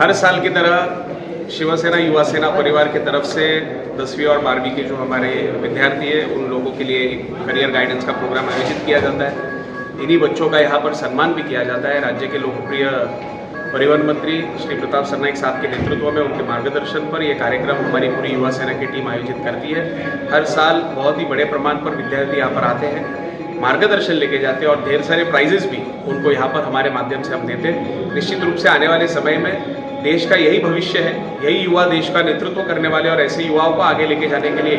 हर साल की तरह शिवसेना युवा सेना परिवार की तरफ से 10वीं और 12वीं के जो हमारे विद्यार्थी हैं उन लोगों के लिए एक करियर गाइडेंस का प्रोग्राम आयोजित किया जाता है। इन्हीं बच्चों का यहाँ पर सम्मान भी किया जाता है। राज्य के लोकप्रिय परिवहन मंत्री श्री प्रताप सरनाईक साहब के नेतृत्व में उनके मार्गदर्शन पर यह कार्यक्रम हमारी पूरी युवा सेना की टीम आयोजित करती है। हर साल बहुत ही बड़े प्रमाण पर विद्यार्थी यहाँ पर आते हैं, मार्गदर्शन लेके जाते हैं और ढेर सारे प्राइजेस भी उनको यहाँ पर हमारे माध्यम से हम देते हैं। निश्चित रूप से आने वाले समय में देश का यही भविष्य है, यही युवा देश का नेतृत्व करने वाले और ऐसे युवाओं को आगे लेके जाने के लिए,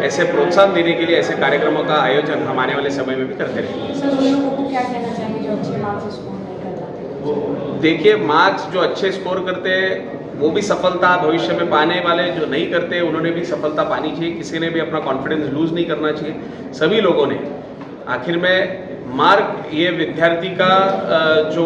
ऐसे प्रोत्साहन देने के लिए ऐसे कार्यक्रमों का आयोजन हम आने वाले समय में भी करते रहेंगे। सर, उन लोगों को क्या कहना चाहेंगे जो अच्छे मार्क्स स्कोर नहीं कर पाते? देखिए, मार्क्स जो अच्छे स्कोर करते हैं वो भी सफलता भविष्य में पाने वाले, जो नहीं करते उन्होंने भी सफलता पानी चाहिए। किसी ने भी अपना कॉन्फिडेंस लूज नहीं करना चाहिए। सभी लोगों ने आखिर में मार्क ये विद्यार्थी का जो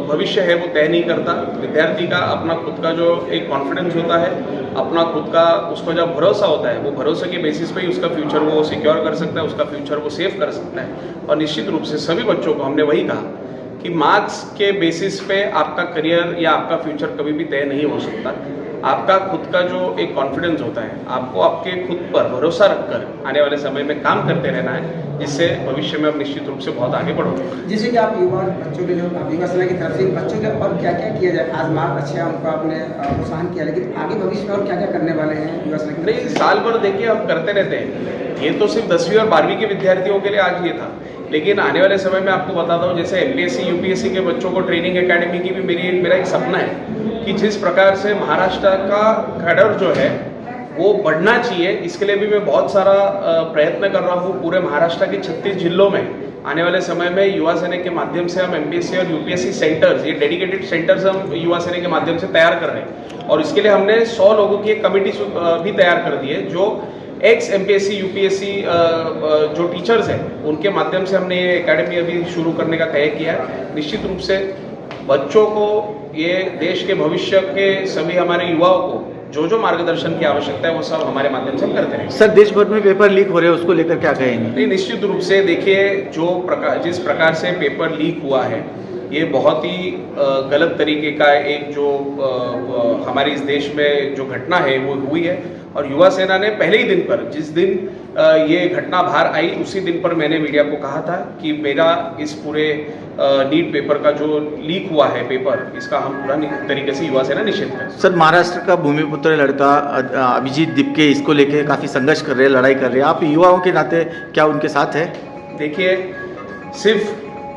भविष्य है वो तय नहीं करता। विद्यार्थी का अपना खुद का जो एक कॉन्फिडेंस होता है, अपना खुद का उसको जब भरोसा होता है, वो भरोसे के बेसिस पे ही उसका फ्यूचर वो सिक्योर कर सकता है, उसका फ्यूचर वो सेव कर सकता है। और निश्चित रूप से सभी बच्चों को हमने वही कहा कि मार्क्स के बेसिस पे आपका करियर या आपका फ्यूचर कभी भी तय नहीं हो सकता। आपका खुद का जो एक कॉन्फिडेंस होता है, आपको आपके खुद पर भरोसा रखकर आने वाले समय में काम करते रहना है, जिससे भविष्य में आप निश्चित रूप से बहुत आगे बढ़ोगे। जैसे कि आप युवा बच्चों के लिए युवा सेना की तरफ से बच्चों के और क्या क्या किया जाए? आज मार्क अच्छे उनको आपने प्रोत्साहन किया, लेकिन आगे भविष्य में और क्या क्या करने वाले हैं युवा सेना? नहीं, साल भर देखिए हम करते रहते हैं। ये तो सिर्फ 10वीं और 12वीं के विद्यार्थियों के लिए आज ये था, लेकिन आने वाले समय में आपको बताता हूँ, जैसे एमपीएससी यूपीएससी के बच्चों को ट्रेनिंग एकेडमी की भी मेरा एक सपना है कि जिस प्रकार से महाराष्ट्र का कैडर जो है वो बढ़ना चाहिए, इसके लिए भी मैं बहुत सारा प्रयत्न कर रहा हूँ। पूरे महाराष्ट्र के 36 जिलों में आने वाले समय में युवा सेना के माध्यम से हम एमपीएससी और यूपीएससी सेंटर्स, ये डेडिकेटेड सेंटर्स हम युवा सेना के माध्यम से तैयार कर रहे हैं। और इसके लिए हमने 100 लोगों की एक कमेटी भी तैयार कर दी है, जो एक्स एमपीएससी यूपीएससी जो टीचर्स हैं उनके माध्यम से हमने ये एकेडमी अभी शुरू करने का तय किया है। निश्चित रूप से बच्चों को, ये देश के भविष्य के सभी हमारे युवाओं को जो मार्गदर्शन की आवश्यकता है वो सब हमारे माध्यम से हम करते रहेंगे। सर, देश भर में पेपर लीक हो रहे हैं, उसको लेकर क्या कहेंगे? नहीं, निश्चित रूप से देखिए, जिस प्रकार से पेपर लीक हुआ है ये बहुत ही गलत तरीके का एक जो हमारे इस देश में जो घटना है वो हुई है। और युवा सेना ने पहले ही दिन पर, जिस दिन ये घटना बाहर आई उसी दिन पर मैंने मीडिया को कहा था कि मेरा इस पूरे नीट पेपर का जो लीक हुआ है पेपर, इसका हम पूरा तरीके से युवा सेना निषेध करें। सर, महाराष्ट्र का भूमिपुत्र लड़का अभिजीत दिपके, इसको लेके काफ़ी संघर्ष कर रहे हैं, लड़ाई कर रहे हैं। आप युवाओं के नाते क्या उनके साथ है? देखिए, सिर्फ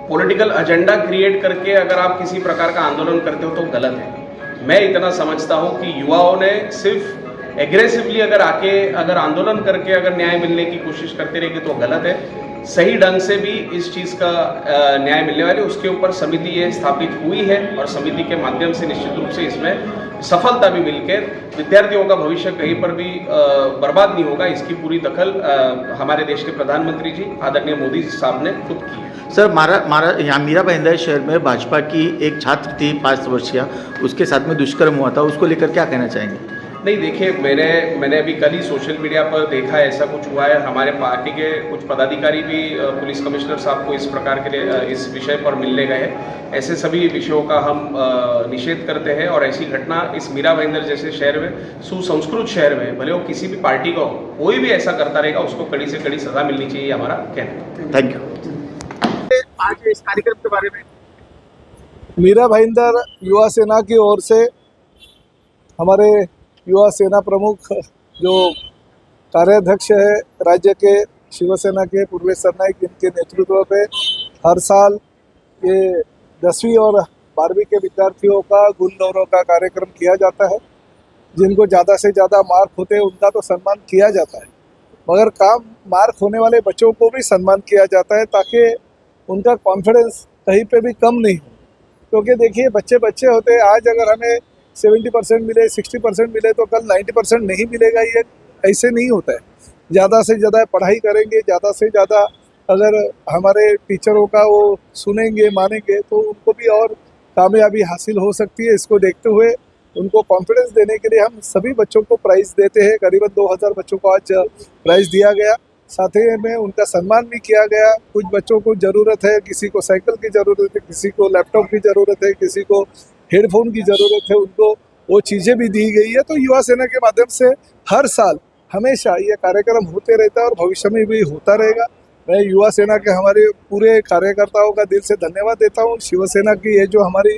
पॉलिटिकल एजेंडा क्रिएट करके अगर आप किसी प्रकार का आंदोलन करते हो तो गलत है। मैं इतना समझता हूं कि युवाओं ने सिर्फ एग्रेसिवली अगर आंदोलन करके अगर न्याय मिलने की कोशिश करते रहेंगे तो गलत है। सही ढंग से भी इस चीज़ का न्याय मिलने वाली, उसके ऊपर समिति ये स्थापित हुई है और समिति के माध्यम से निश्चित रूप से इसमें सफलता भी मिलकर विद्यार्थियों का भविष्य कहीं पर भी बर्बाद नहीं होगा, इसकी पूरी दखल हमारे देश के प्रधानमंत्री जी आदरणीय मोदी साहब ने खुद की है। सर, यहाँ मीरा भाईंदर शहर में भाजपा की एक छात्र थी 5 वर्षीय, उसके साथ में दुष्कर्म हुआ था, उसको लेकर क्या कहना चाहेंगे? नहीं, देखिए, मैंने अभी कल ही सोशल मीडिया पर देखा ऐसा कुछ हुआ है। हमारे पार्टी के कुछ पदाधिकारी भी पुलिस कमिश्नर साहब को इस प्रकार के इस विषय पर मिलने गए हैं। ऐसे सभी विषयों का हम निषेध करते हैं और ऐसी घटना इस मीरा भाईंदर जैसे शहर में, सुसंस्कृत शहर में, भले वो किसी भी पार्टी का हो, कोई भी ऐसा करता रहेगा उसको कड़ी से कड़ी सजा मिलनी चाहिए, हमारा कहना है। Thank you. आज इस कार्यक्रम के बारे में मीरा भाईंदर युवा सेना की ओर से हमारे युवा सेना प्रमुख जो कार्याध्यक्ष है राज्य के शिवसेना के पूर्वेश सरनाईक, इनके नेतृत्व पे हर साल ये 10वीं और 12वीं के विद्यार्थियों का गुण गौरव का कार्यक्रम किया जाता है। जिनको ज़्यादा से ज़्यादा मार्क होते हैं उनका तो सम्मान किया जाता है, मगर मार्क होने वाले बच्चों को भी सम्मान किया जाता है ताकि उनका कॉन्फिडेंस कहीं पे भी कम नहीं हो। क्योंकि देखिए, बच्चे होते हैं, आज अगर हमें 70% मिले, 60% मिले तो कल 90% नहीं मिलेगा, ये ऐसे नहीं होता है। ज़्यादा से ज़्यादा पढ़ाई करेंगे, ज़्यादा से ज़्यादा अगर हमारे टीचरों का वो सुनेंगे, मानेंगे, तो उनको भी और कामयाबी हासिल हो सकती है। इसको देखते हुए उनको कॉन्फिडेंस देने के लिए हम सभी बच्चों को प्राइज़ देते हैं। करीबन 2000 बच्चों को आज प्राइज़ दिया गया, साथ ही में उनका सम्मान भी किया गया। कुछ बच्चों को ज़रूरत है, किसी को साइकिल की ज़रूरत है, किसी को लैपटॉप की ज़रूरत है, किसी को हेडफोन की ज़रूरत है उनको वो चीज़ें भी दी गई है। तो युवा सेना के माध्यम से हर साल हमेशा ये कार्यक्रम होते रहता है और भविष्य में भी होता रहेगा। मैं युवा सेना के हमारे पूरे कार्यकर्ताओं का दिल से धन्यवाद देता हूँ। शिवसेना की ये जो हमारी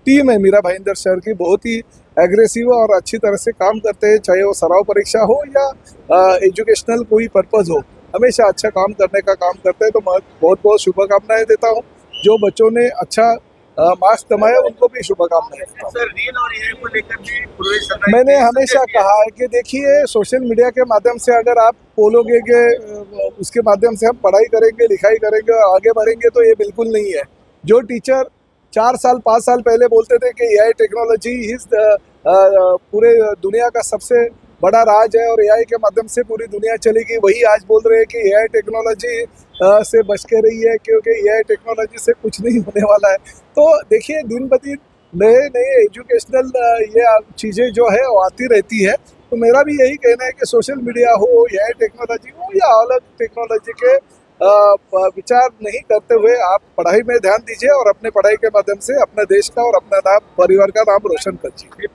टीम है मीरा भाईंदर शहर की, बहुत ही एग्रेसिव और अच्छी तरह से काम करते हैं, चाहे वो सराव परीक्षा हो या एजुकेशनल कोई पर्पज़ हो, हमेशा अच्छा काम करने का काम करते हैं। तो मैं बहुत बहुत शुभकामनाएं देता हूँ। जो बच्चों ने अच्छा मार्क्स कमाया उनको भी शुभकामनाएं देता हूं। सर रील और एआई को लेकर भी पूर्वी सरकार मैंने हमेशा कहा है कि देखिए, सोशल मीडिया के माध्यम से अगर आप बोलोगे कि उसके माध्यम से हम पढ़ाई करेंगे, लिखाई करेंगे और आगे बढ़ेंगे, तो ये बिल्कुल नहीं है। जो टीचर 4 साल 5 साल पहले बोलते थे कि एआई टेक्नोलॉजी इस पूरे दुनिया का सबसे बड़ा राज है और एआई के माध्यम से पूरी दुनिया चलेगी, वही आज बोल रहे हैं कि एआई टेक्नोलॉजी से बच के रही है, क्योंकि एआई टेक्नोलॉजी से कुछ नहीं होने वाला है। तो देखिए, दिन ब दिन नए नए एजुकेशनल ये चीज़ें जो है वो आती रहती है। तो मेरा भी यही कहना है कि सोशल मीडिया हो, एआई टेक्नोलॉजी हो या अलग टेक्नोलॉजी के विचार नहीं करते हुए आप पढ़ाई में ध्यान दीजिए और अपने पढ़ाई के माध्यम से अपने देश का और अपना नाम, परिवार का नाम रोशन कीजिए।